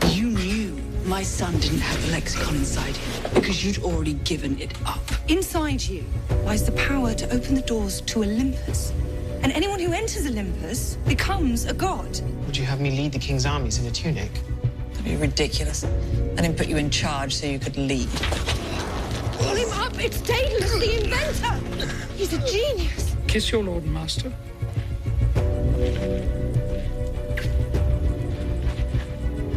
You knew my son didn't have the lexicon inside him because you'd already given it up. Inside you lies the power to open the doors to Olympus. And anyone who enters Olympus becomes a god. Would you have me lead the king's armies in a tunic? That'd be ridiculous. And then put you in charge so you could lead. Pull him up! It's Daedalus, the inventor! He's a genius. Kiss your lord and master.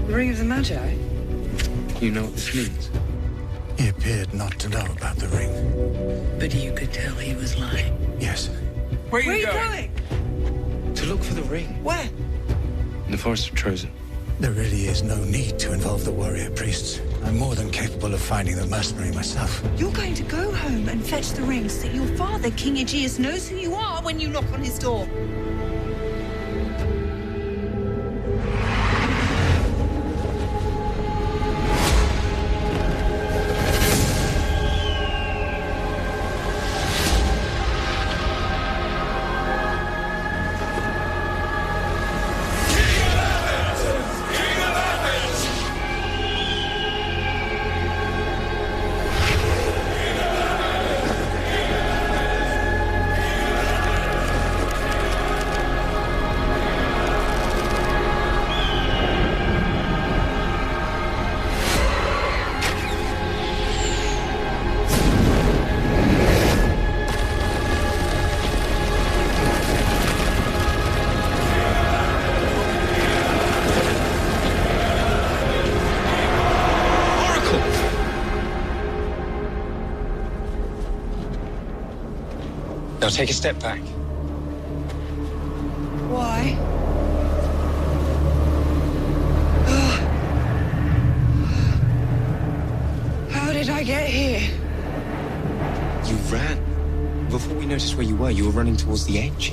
The Ring of the Magi? You know what this means? He appeared not to know about the ring. But you could tell he was lying. Yes. Where Where are you going? To look for the ring. Where? In the forest of Trozen. There really is no need to involve the warrior priests. I'm more than capable of finding the mercenary myself. You're going to go home and fetch the ring so that your father, King Aegeus, knows who you are when you knock on his door. Now take a step back. Why? How did I get here? You ran. Before we noticed where you were running towards the edge.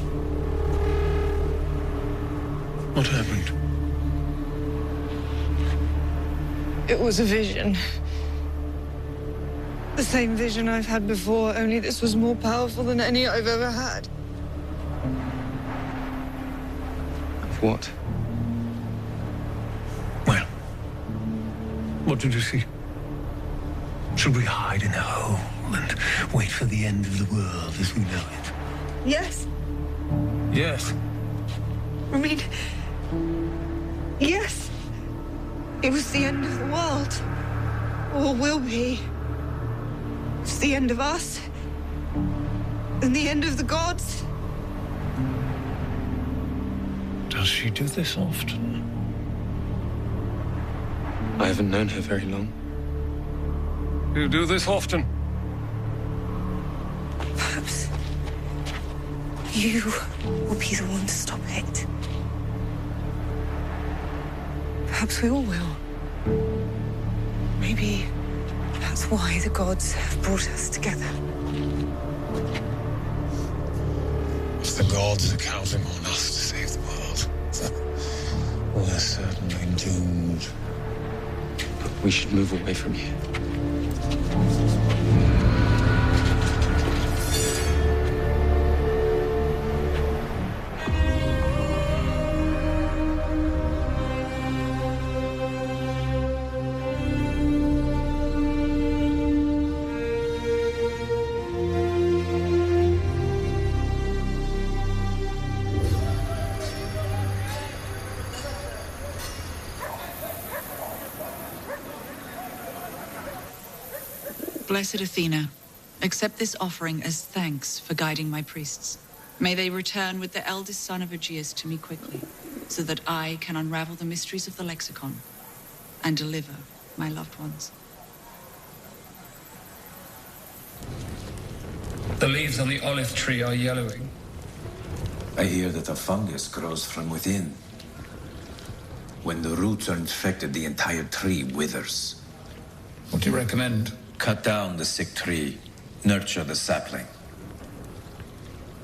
What happened? It was a vision. The same vision I've had before, only this was more powerful than any I've ever had. Of what? Well, what did you see? Should we hide in a hole and wait for the end of the world as we know it? Yes. Yes. I mean, yes. It was the end of the world. Or will be. It's the end of us. And the end of the gods. Does she do this often? I haven't known her very long. You do this often? Perhaps you will be the one to stop it. Perhaps we all will. Maybe that's why the gods have brought us together. If the gods are counting on us to save the world, we're certainly doomed. We should move away from here. Blessed Athena, accept this offering as thanks for guiding my priests. May they return with the eldest son of Aegeus to me quickly, so that I can unravel the mysteries of the lexicon and deliver my loved ones. The leaves on the olive tree are yellowing. I hear that a fungus grows from within. When the roots are infected, the entire tree withers. What do you recommend? Cut down the sick tree, nurture the sapling.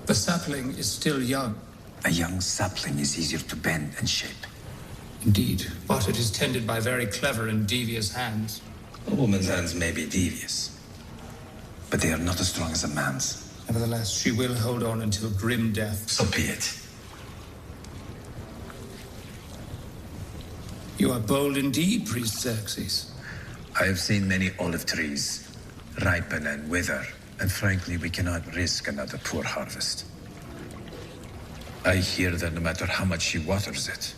The sapling is still young. A young sapling is easier to bend and shape. Indeed, but it is tended by very clever and devious hands. A woman's hands may be devious, but they are not as strong as a man's. Nevertheless, she will hold on until grim death. So be it. You are bold indeed, Priest Xerxes. I have seen many olive trees ripen and wither, and frankly, we cannot risk another poor harvest. I hear that no matter how much she waters it,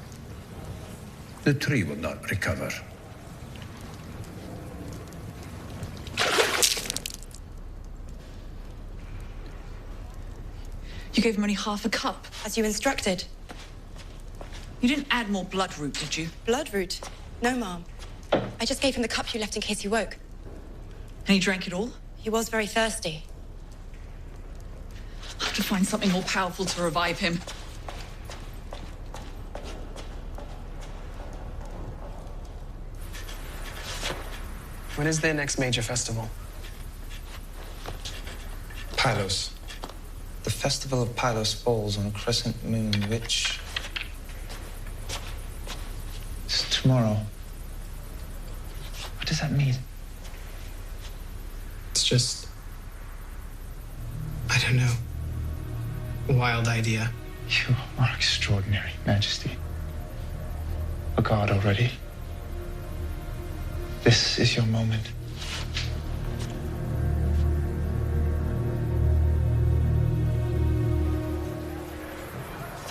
the tree will not recover. You gave him only half a cup. As you instructed. You didn't add more bloodroot, did you? Bloodroot? No, ma'am. I just gave him the cup you left in case he woke. And he drank it all? He was very thirsty. I'll have to find something more powerful to revive him. When is their next major festival? Pylos. The festival of Pylos falls on a crescent moon, which... It's tomorrow. What does that mean? It's just... I don't know. A wild idea. You are extraordinary, Majesty. A god already. This is your moment.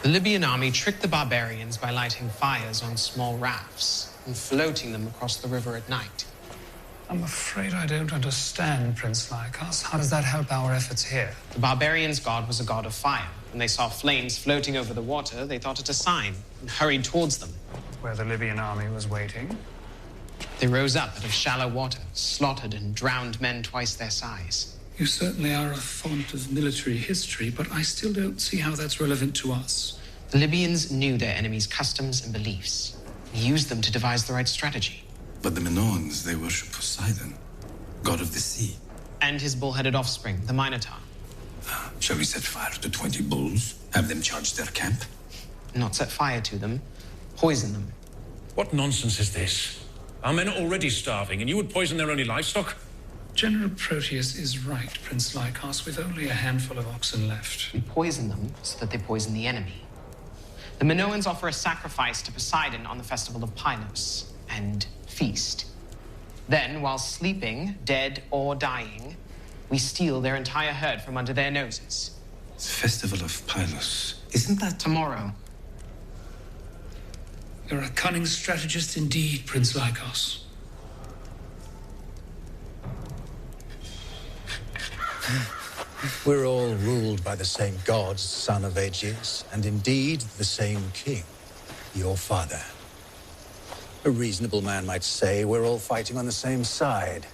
The Libyan army tricked the barbarians by lighting fires on small rafts and floating them across the river at night. I'm afraid I don't understand, Prince Lycos. How does that help our efforts here? The barbarians' god was a god of fire. When they saw flames floating over the water, they thought it a sign and hurried towards them. Where the Libyan army was waiting? They rose up out of shallow water, slaughtered and drowned men twice their size. You certainly are a font of military history, but I still don't see how that's relevant to us. The Libyans knew their enemies' customs and beliefs, and used them to devise the right strategy. But the Minoans, they worship Poseidon, god of the sea. And his bull-headed offspring, the Minotaur. Shall we set fire to 20 bulls? Have them charge their camp? Not set fire to them, poison them. What nonsense is this? Our men are already starving, and you would poison their only livestock? General Proteus is right, Prince Lycos, with only a handful of oxen left. We poison them so that they poison the enemy. The Minoans offer a sacrifice to Poseidon on the festival of Pylos, and feast. Then, while sleeping, dead or dying, we steal their entire herd from under their noses. The festival of Pylos. Isn't that tomorrow? You're a cunning strategist indeed, Prince Lycos. We're all ruled by the same gods, son of Aegeus, and indeed the same king, your father. A reasonable man might say we're all fighting on the same side.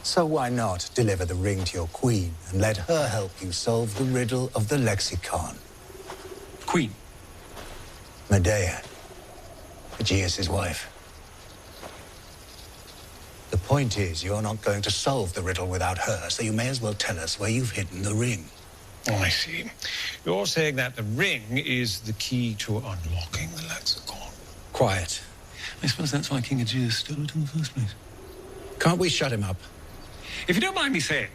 So why not deliver the ring to your queen and let her help you solve the riddle of the lexicon? Queen? Medea, Aegeus' wife. The point is, you're not going to solve the riddle without her, so you may as well tell us where you've hidden the ring. Oh, I see. You're saying that the ring is the key to unlocking the lexicon. Quiet. I suppose that's why King Aegeus stole it in the first place. Can't we shut him up? If you don't mind me saying,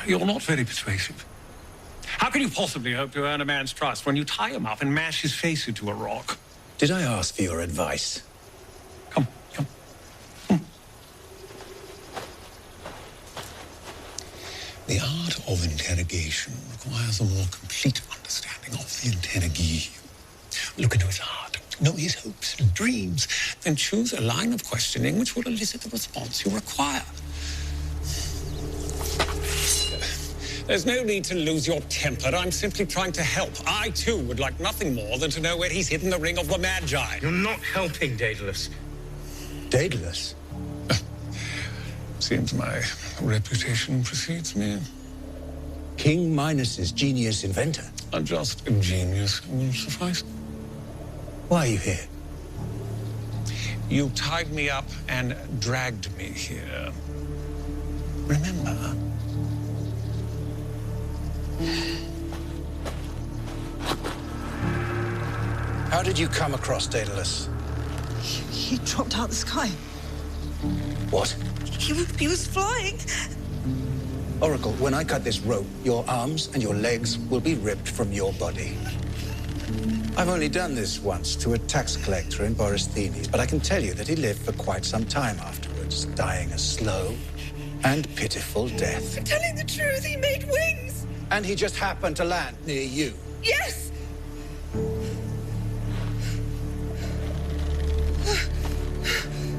you're not very persuasive. How can you possibly hope to earn a man's trust when you tie him up and mash his face into a rock? Did I ask for your advice? Come. The art of interrogation requires a more complete understanding of the interrogee. Look into his heart, know his hopes and dreams, then choose a line of questioning which will elicit the response you require. There's no need to lose your temper. I'm simply trying to help. I, too, would like nothing more than to know where he's hidden the ring of the Magi. You're not helping, Daedalus. Daedalus? Seems my reputation precedes me. King Minos's genius inventor? I'm just a genius will suffice. Why are you here? You tied me up and dragged me here. Remember? How did you come across Daedalus? He dropped out the sky. What? He was flying. Oracle, when I cut this rope, your arms and your legs will be ripped from your body. I've only done this once to a tax collector in Borysthenes, but I can tell you that he lived for quite some time afterwards, dying a slow and pitiful death. I'm telling the truth, he made wings! And he just happened to land near you. Yes!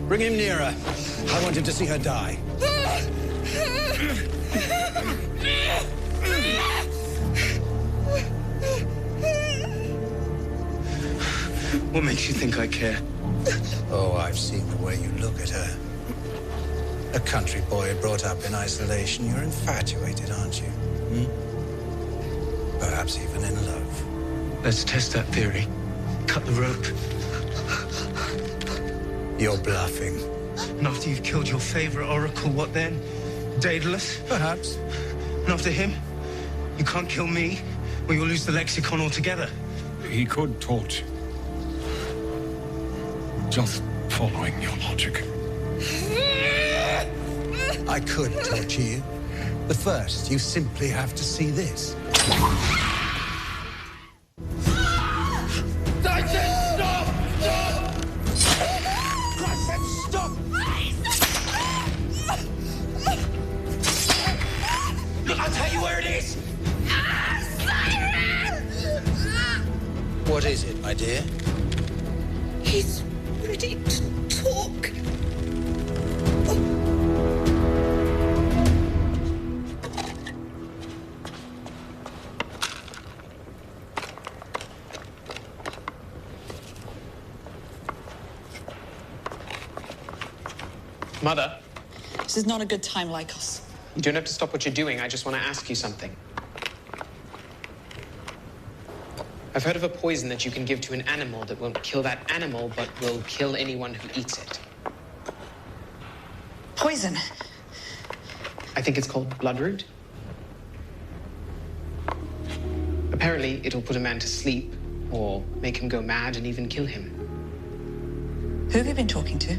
Bring him nearer. I want him to see her die. What makes you think I care? Oh, I've seen the way you look at her. A country boy brought up in isolation. You're infatuated, aren't you? Hmm? Perhaps even in love. Let's test that theory. Cut the rope. You're bluffing. And after you've killed your favorite oracle, what then? Daedalus? Perhaps. And after him, you can't kill me, or you'll lose the lexicon altogether. He could torture. Just following your logic. I could torture you. But first, you simply have to see this. I said stop! Stop! I said stop! Look, I'll tell you where it is! What is it, my dear? He's ready to talk. Mother, This is not a good time, Lycos. you don't have to stop what you're doing. I just want to ask you something. I've heard of a poison that you can give to an animal that won't kill that animal, but will kill anyone who eats it. Poison. I think it's called bloodroot. Apparently, it'll put a man to sleep, or make him go mad and even kill him. Who have you been talking to?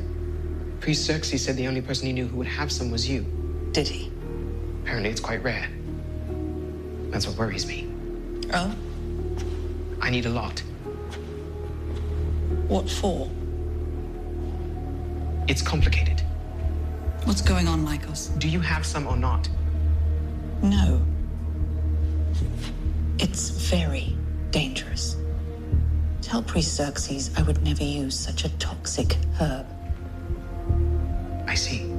Priest Xerxes said the only person he knew who would have some was you. Did he? Apparently, it's quite rare. That's what worries me. Oh? I need a lot. What for? It's complicated. What's going on, Lycos? Do you have some or not? No. It's very dangerous. Tell Priest Xerxes I would never use such a toxic herb. I see.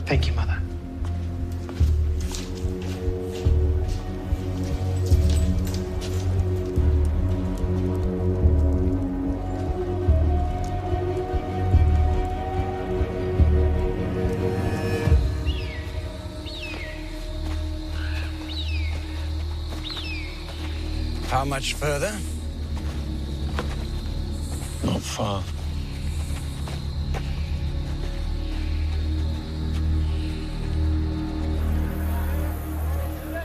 Thank you, Mother. How much further? Not far.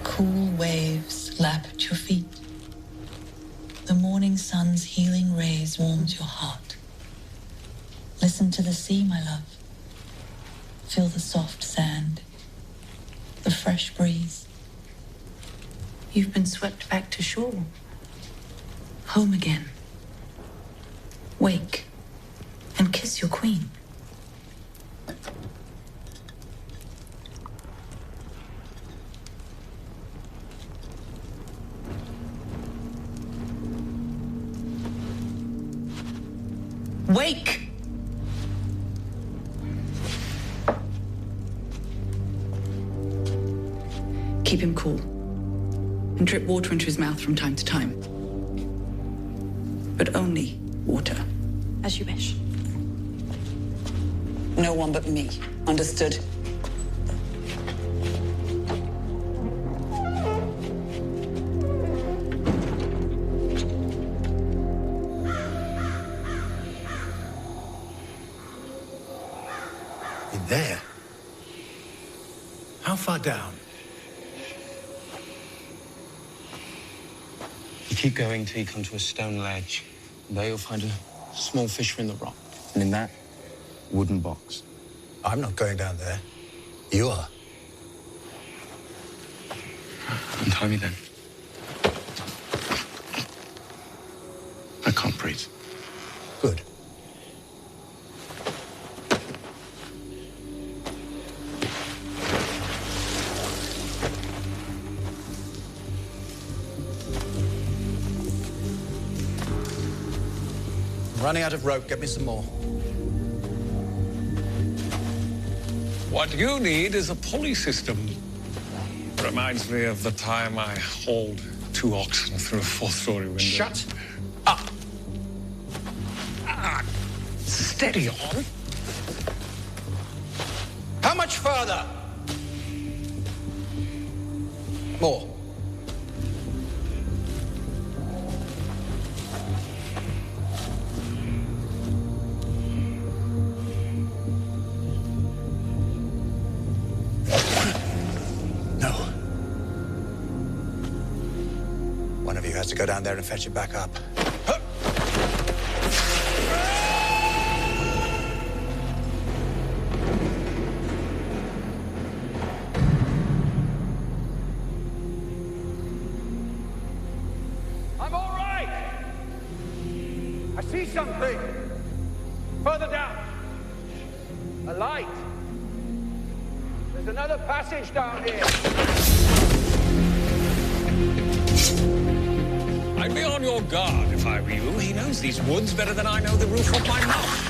Cool waves lap at your feet. The morning sun's healing rays warms your heart. Listen to the sea, my love. Feel the soft sand, the fresh breeze. You've been swept back to shore. Home again. Wake and kiss your queen. Wake! Keep him cool. And drip water into his mouth from time to time. But only water. As you wish. No one but me. Understood? In there? How far down? You keep going till you come to a stone ledge. There you'll find a small fissure in the rock. And in that, wooden box. I'm not going down there. You are. Untie me then. I can't breathe. Good. I'm running out of rope. Get me some more. What you need is a pulley system. Reminds me of the time I hauled 2 oxen through a 4-story window. Shut up. Steady on. How much further? More. No. One of you has to go down there and fetch it back up. I'm all right. I see something. Further down. A light. There's another passage down here. I'd be on your guard if I were you. He knows these woods better than I know the roof of my mouth.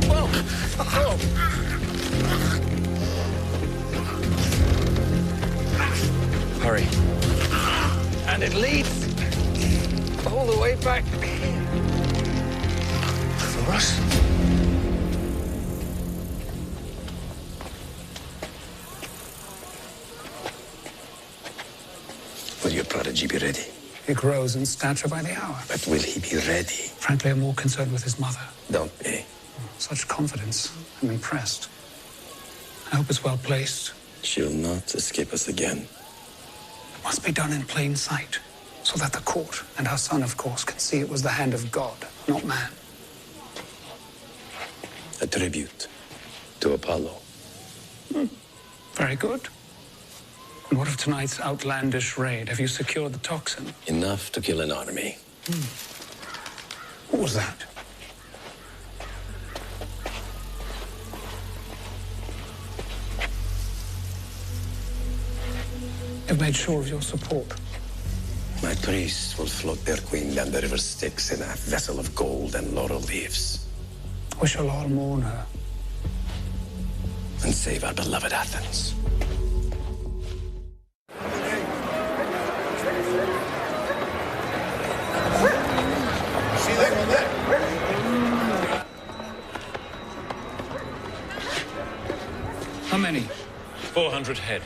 Whoa! Oh. Hurry. And it leads all the way back here. For us? Will your prodigy be ready? He grows in stature by the hour. But will he be ready? Frankly, I'm more concerned with his mother. Don't be. Such confidence. I'm impressed. I hope it's well placed. She'll not escape us again. It must be done in plain sight, so that the court, and our son, of course, can see it was the hand of God, not man. A tribute to Apollo. Very good. And what of tonight's outlandish raid? Have you secured the toxin? Enough to kill an army. What was that? You've made sure of your support. My priests will float their queen down the river Styx in a vessel of gold and laurel leaves. We shall all mourn her. And save our beloved Athens. How many? 400 head.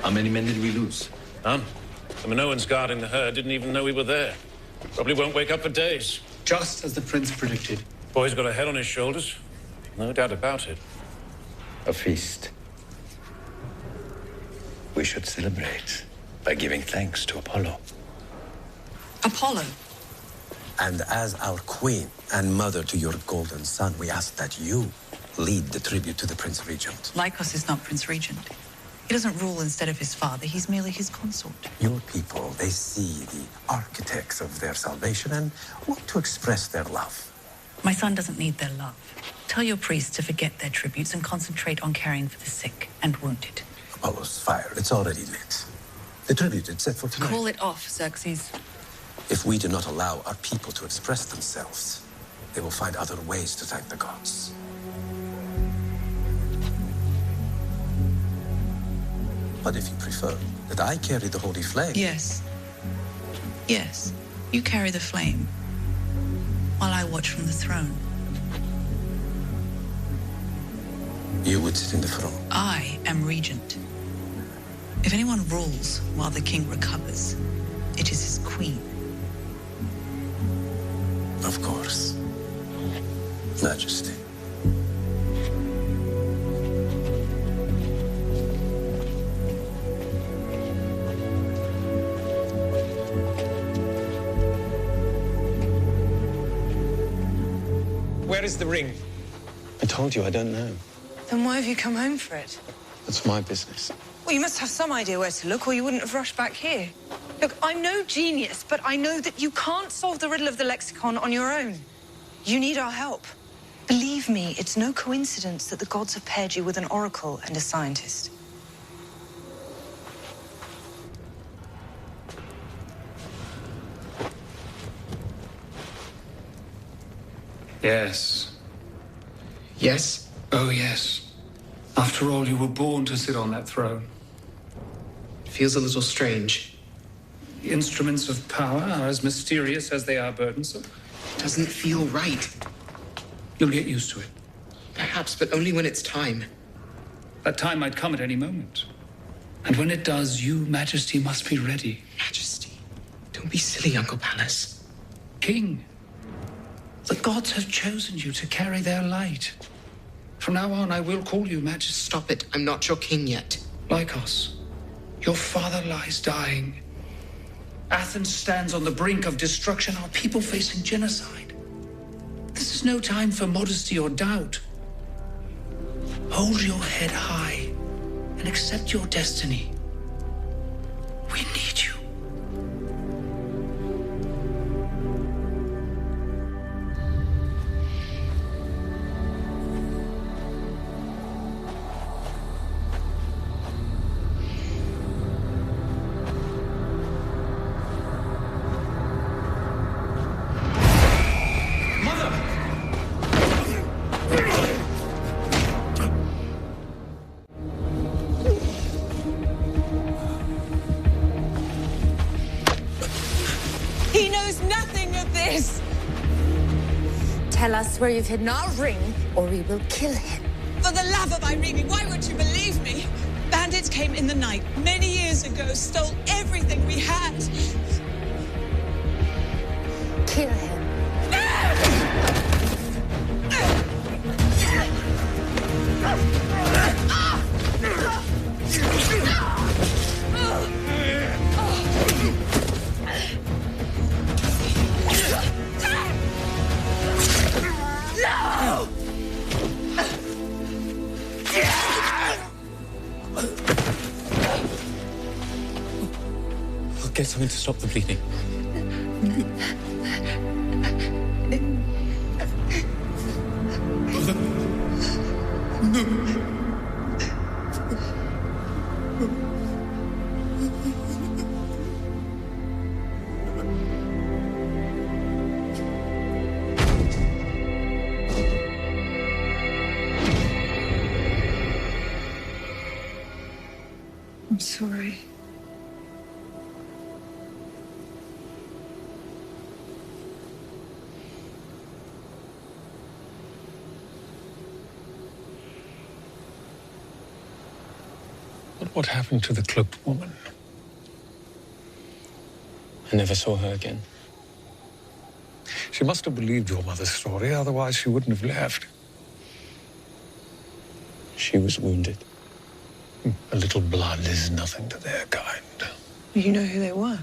How many men did we lose? None. The Minoans guarding the herd didn't even know we were there. Probably won't wake up for days. Just as the prince predicted. Boy's got a head on his shoulders. No doubt about it. A feast. We should celebrate by giving thanks to Apollo. Apollo? And as our queen and mother to your golden son, we ask that you lead the tribute to the Prince Regent. Lycos is not Prince Regent. He doesn't rule instead of his father. He's merely his consort. Your people, they see the architects of their salvation and want to express their love. My son doesn't need their love. Tell your priests to forget their tributes and concentrate on caring for the sick and wounded. Apollo's fire, it's already lit. The tribute is set for tonight. Call it off, Xerxes. If we do not allow our people to express themselves, they will find other ways to thank the gods. But if you prefer that I carry the holy flame... Yes. Yes. You carry the flame, while I watch from the throne. You would sit in the throne. I am regent. If anyone rules while the king recovers, it is his queen. Of course. Majesty. Where is the ring? I told you I don't know. Then why have you come home for it? That's my business. Well, you must have some idea where to look, or you wouldn't have rushed back here. Look, I'm no genius, but I know that you can't solve the riddle of the lexicon on your own. You need our help. Believe me, it's no coincidence that the gods have paired you with an oracle and a scientist. Yes. Yes? Oh, yes. After all, you were born to sit on that throne. It feels a little strange. The instruments of power are as mysterious as they are burdensome. It doesn't feel right. You'll get used to it. Perhaps, but only when it's time. That time might come at any moment. And when it does, you, Majesty, must be ready. Majesty? Don't be silly, Uncle Palace. King, the gods have chosen you to carry their light. From now on, I will call you Majesty. Stop it. I'm not your king yet. Lycos, your father lies dying. Athens stands on the brink of destruction, our people facing genocide. This is no time for modesty or doubt. Hold your head high and accept your destiny. We need you. He knows nothing of this! Tell us where you've hidden our ring, or we will kill him. For the love of Irene, why won't you believe me? Bandits came in the night, many years ago, stole everything we had. Kill him. No! I'll get something to stop the bleeding. I'm sorry. But what happened to the cloaked woman? I never saw her again. She must have believed your mother's story, otherwise she wouldn't have left. She was wounded. A little blood is nothing to their kind. You know who they were?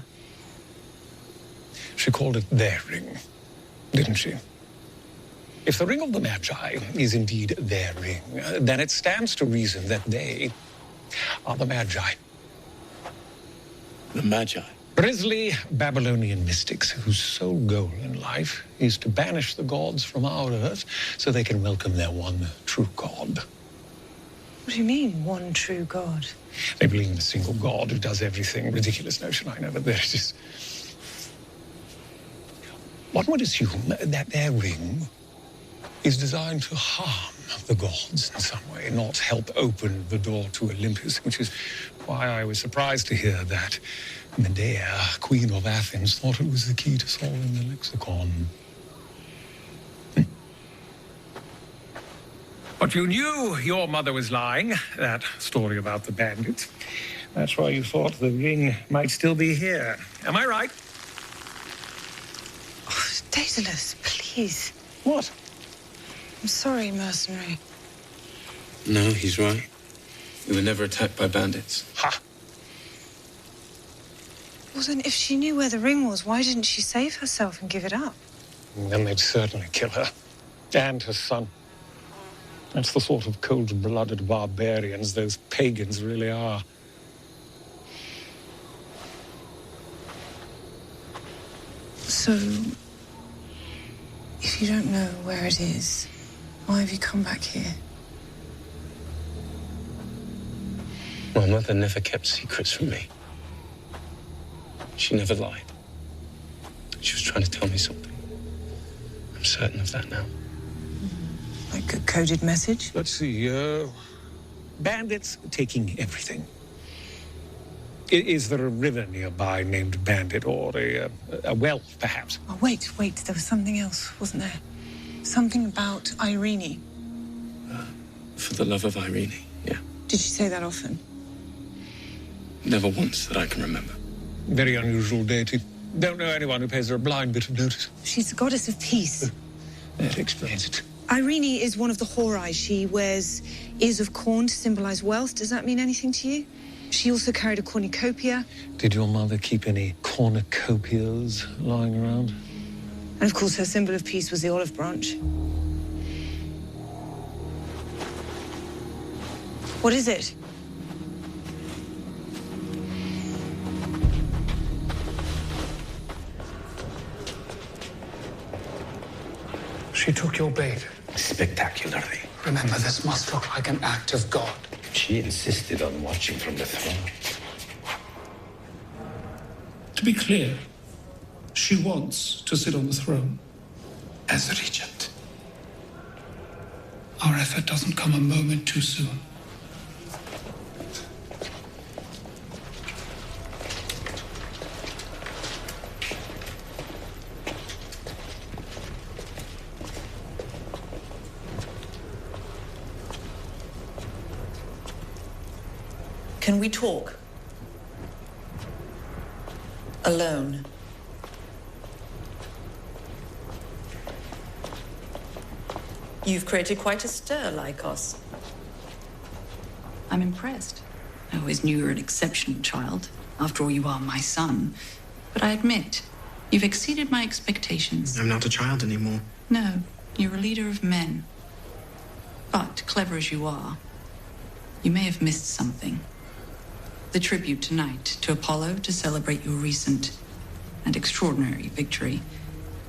She called it their ring, didn't she? If the ring of the Magi is indeed their ring, then it stands to reason that they are the Magi. The Magi? Grisly Babylonian mystics whose sole goal in life is to banish the gods from our earth so they can welcome their one true god. What do you mean, one true god? They believe in a single god who does everything. Ridiculous notion, I know, but there it is. One would assume that their ring is designed to harm the gods in some way, not help open the door to Olympus, which is why I was surprised to hear that Medea, Queen of Athens, thought it was the key to solving the lexicon. But you knew your mother was lying, that story about the bandits. That's why you thought the ring might still be here. Am I right? Oh, Daedalus, please. What? I'm sorry, mercenary. No, he's right. We were never attacked by bandits. Ha! Well, then, if she knew where the ring was, why didn't she save herself and give it up? Then they'd certainly kill her. And her son. That's the sort of cold-blooded barbarians those pagans really are. So, if you don't know where it is, why have you come back here? My mother never kept secrets from me. She never lied. She was trying to tell me something. I'm certain of that now. Like a coded message? Let's see, bandits taking everything. Is there a river nearby named Bandit, or a well, perhaps? Oh, wait, there was something else, wasn't there? Something about Irene. For the love of Irene, yeah. Did she say that often? Never once that I can remember. Very unusual deity. Don't know anyone who pays her a blind bit of notice. She's the goddess of peace. That explains it. Irene is one of the Horai. She wears ears of corn to symbolize wealth. Does that mean anything to you? She also carried a cornucopia. Did your mother keep any cornucopias lying around? And of course, her symbol of peace was the olive branch. What is it? She took your bait. Spectacularly. Remember, this must look like an act of God. She insisted on watching from the throne. To be clear, she wants to sit on the throne as regent. Our effort doesn't come a moment too soon. Can we talk? Alone. You've created quite a stir, Lycos. I'm impressed. I always knew you were an exceptional child. After all, you are my son. But I admit, you've exceeded my expectations. I'm not a child anymore. No, you're a leader of men. But, clever as you are, you may have missed something. The tribute tonight to Apollo to celebrate your recent and extraordinary victory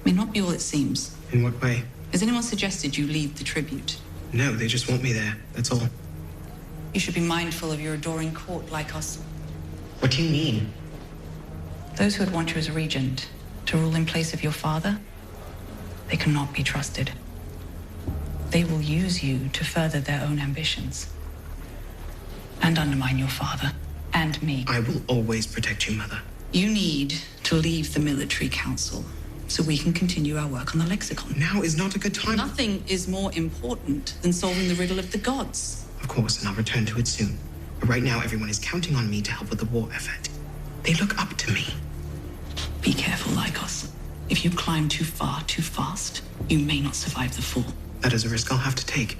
may not be all it seems. In what way? Has anyone suggested you leave the tribute? No, they just want me there. That's all. You should be mindful of your adoring court, Lycos. What do you mean? Those who would want you as a regent to rule in place of your father, they cannot be trusted. They will use you to further their own ambitions and undermine your father. And me. I will always protect you, Mother. You need to leave the military council so we can continue our work on the lexicon. Now is not a good time. Nothing is more important than solving the riddle of the gods. Of course, and I'll return to it soon. But right now, everyone is counting on me to help with the war effort. They look up to me. Be careful, Lycos. If you climb too far too fast, you may not survive the fall. That is a risk I'll have to take.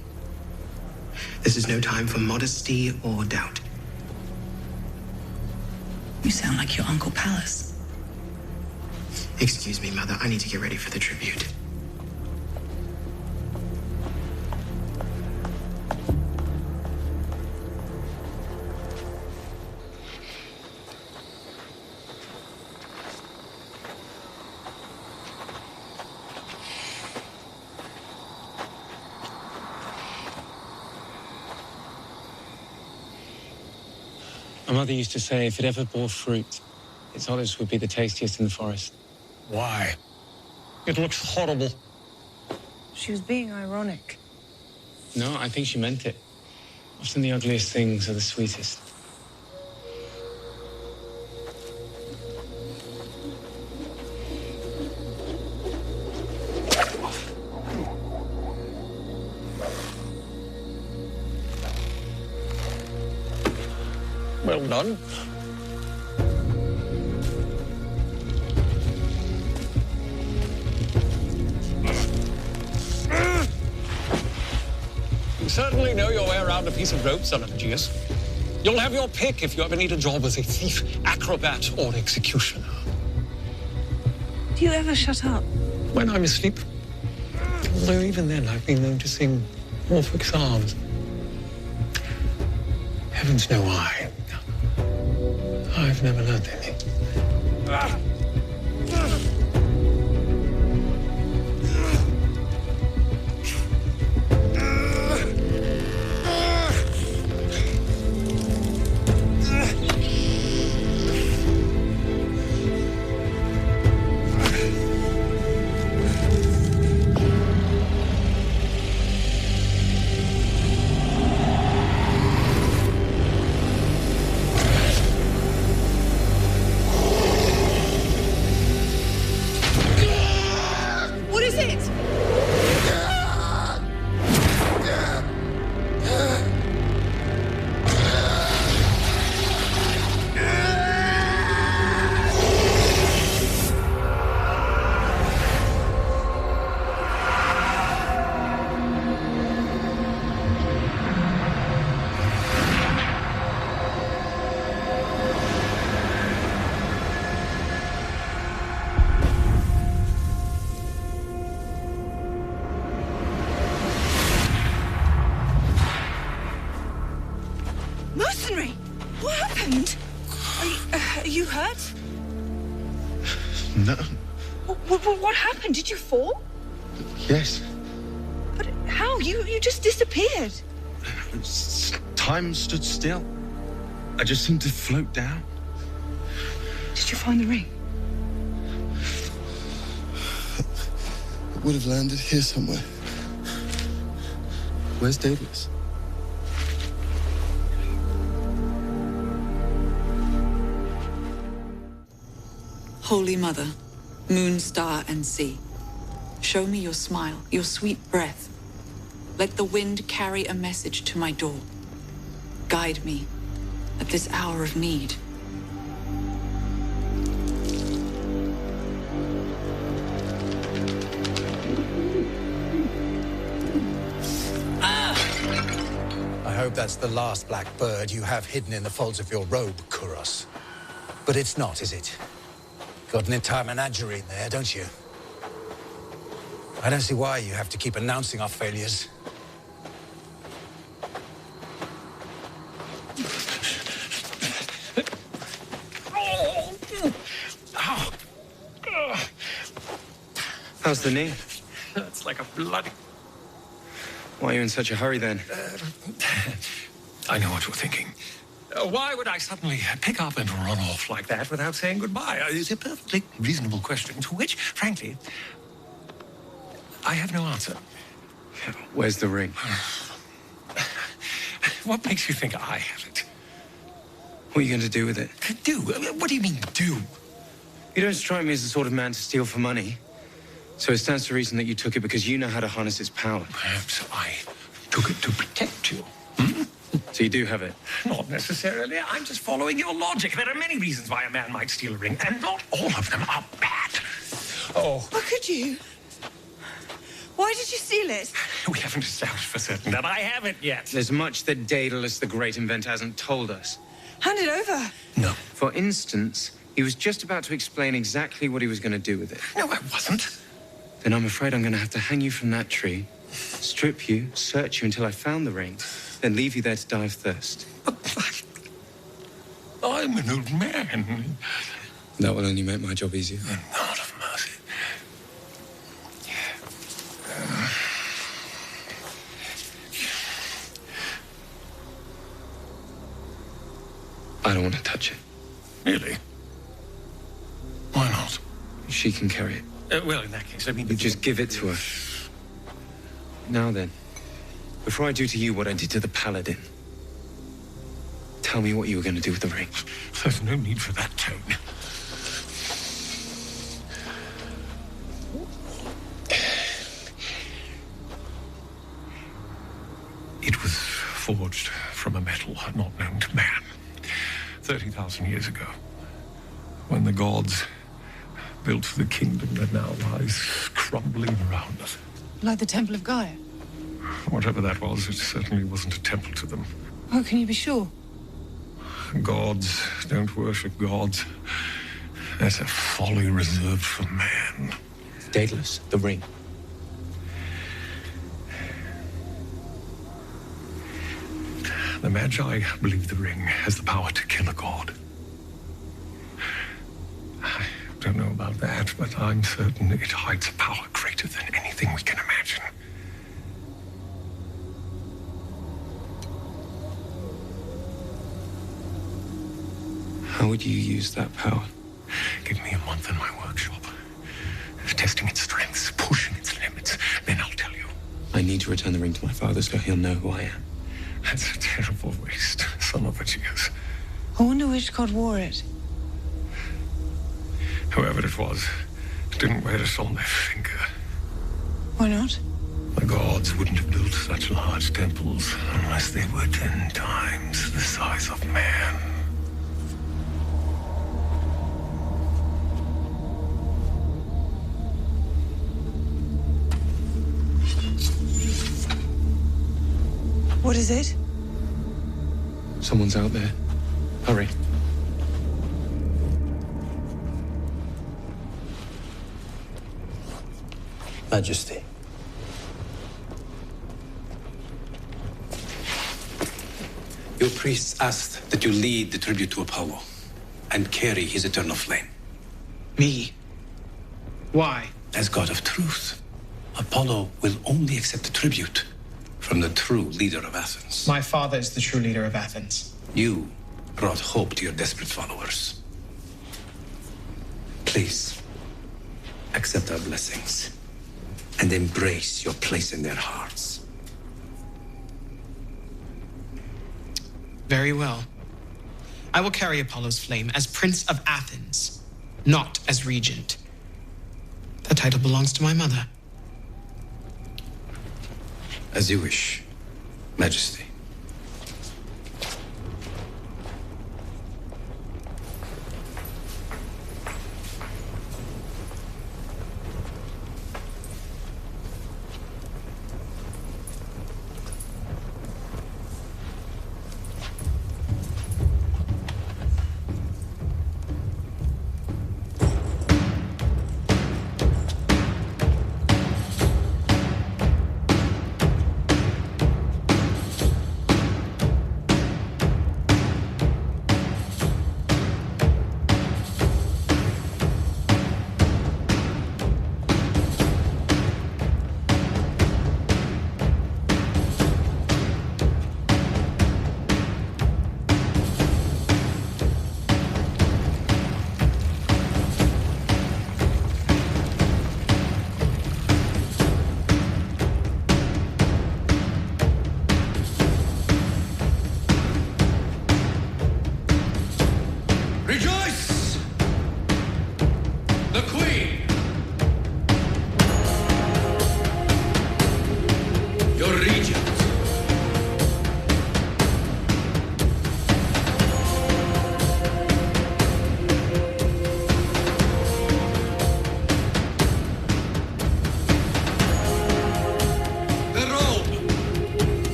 This is no time for modesty or doubt. You sound like your Uncle Pallas. Excuse me, Mother. I need to get ready for the tribute. My mother used to say if it ever bore fruit, its olives would be the tastiest in the forest. Why? It looks horrible. She was being ironic. No, I think she meant it. Often the ugliest things are the sweetest. Well done. You certainly know your way around a piece of rope, son of Aegeus. You'll have your pick if you ever need a job as a thief, acrobat, or executioner. Do you ever shut up? When I'm asleep. Although even then, I've been known to sing Orphic psalms. Heavens know why. I've never learned any. you hurt? No. What happened? Did you fall? Yes. But how? You just disappeared. Time stood still. I just seemed to float down. Did you find the ring? It would have landed here somewhere. Where's Daedalus? Holy Mother, moon, star, and sea, show me your smile, your sweet breath. Let the wind carry a message to my door. Guide me at this hour of need. I hope that's the last black bird you have hidden in the folds of your robe, Kuros. But it's not, is it? Got an entire menagerie in there, don't you? I don't see why you have to keep announcing our failures. How's the knee? It's like a bloody... Why are you in such a hurry then? I know what you're thinking. Why would I suddenly pick up and run off like that without saying goodbye? It's a perfectly reasonable question to which, frankly, I have no answer. Where's the ring? What makes you think I have it? What are you going to do with it? Do? What do you mean, do? You don't strike me as the sort of man to steal for money. So it stands to reason that you took it because you know how to harness its power. Perhaps I took it to protect you. So you do have it? Not necessarily. I'm just following your logic. There are many reasons why a man might steal a ring, and not all of them are bad. Oh. How could you? Why did you steal it? We haven't established for certain that I have it yet. There's much that Daedalus, the great inventor, hasn't told us. Hand it over. No. For instance, he was just about to explain exactly what he was going to do with it. No, I wasn't. Then I'm afraid I'm going to have to hang you from that tree, strip you, search you until I found the ring, then leave you there to die of thirst. I'm an old man. That will only make my job easier. God of mercy. I don't want to touch it. Really? Why not? She can carry it. Well, in that case, I mean... You just give it to her. Now then, before I do to you what I did to the paladin, tell me what you were going to do with the ring. There's no need for that tone. It was forged from a metal not known to man 30,000 years ago, when the gods built the kingdom that now lies crumbling around us. Like the Temple of Gaia? Whatever that was, it certainly wasn't a temple to them. How can you be sure? Gods don't worship gods. That's a folly reserved for man. Daedalus, the ring. The Magi believe the ring has the power to kill a god. I don't know about that, but I'm certain it hides a power greater than anything we can imagine. How would you use that power? Give me a month in my workshop, testing its strengths, pushing its limits, then I'll tell you. I need to return the ring to my father so he'll know who I am. That's a terrible waste, son of a tears. I wonder which god wore it. Whoever it was didn't wear it on their finger. Why not? The gods wouldn't have built such large temples unless they were 10 times the size of man. What is it? Someone's out there. Hurry. Majesty. Your priests asked that you lead the tribute to Apollo. and carry his eternal flame. Me? Why? As god of truth, Apollo will only accept a tribute from the true leader of Athens. My father is the true leader of Athens. You brought hope to your desperate followers. Please, accept our blessings and embrace your place in their hearts. Very well. I will carry Apollo's flame as Prince of Athens, not as regent. That title belongs to my mother. As you wish, Majesty.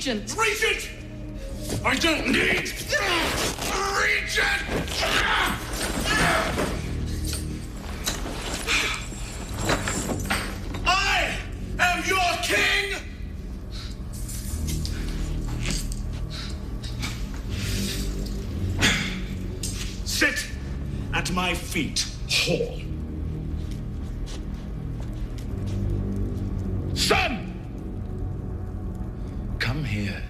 Regent! Regent! I don't need Regent! I am your king! Sit at my feet, Hall. Son! Come here.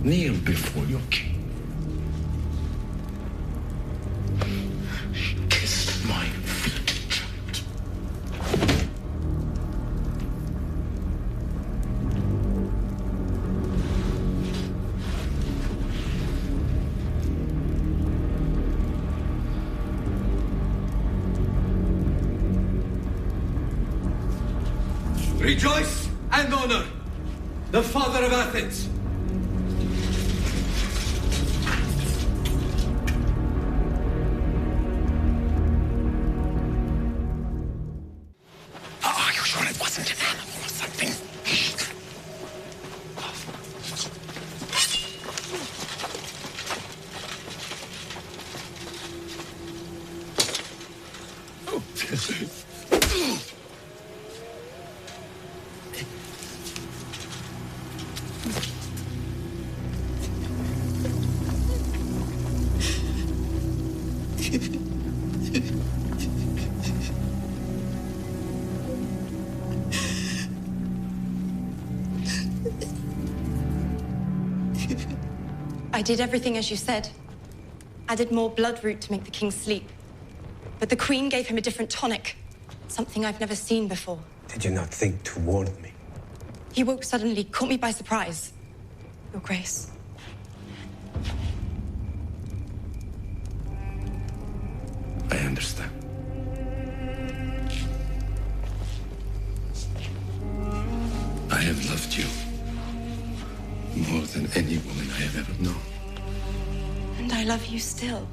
Kneel before your king. Kiss my feet, child. Rejoice and honor the father of Athens. Are you sure it wasn't an animal or something? I did everything as you said. Added more bloodroot to make the king sleep. But the queen gave him a different tonic. Something I've never seen before. Did you not think to warn me? He woke suddenly, caught me by surprise. Your Grace. I understand. I have loved you more than any woman I have ever known. And I love you still.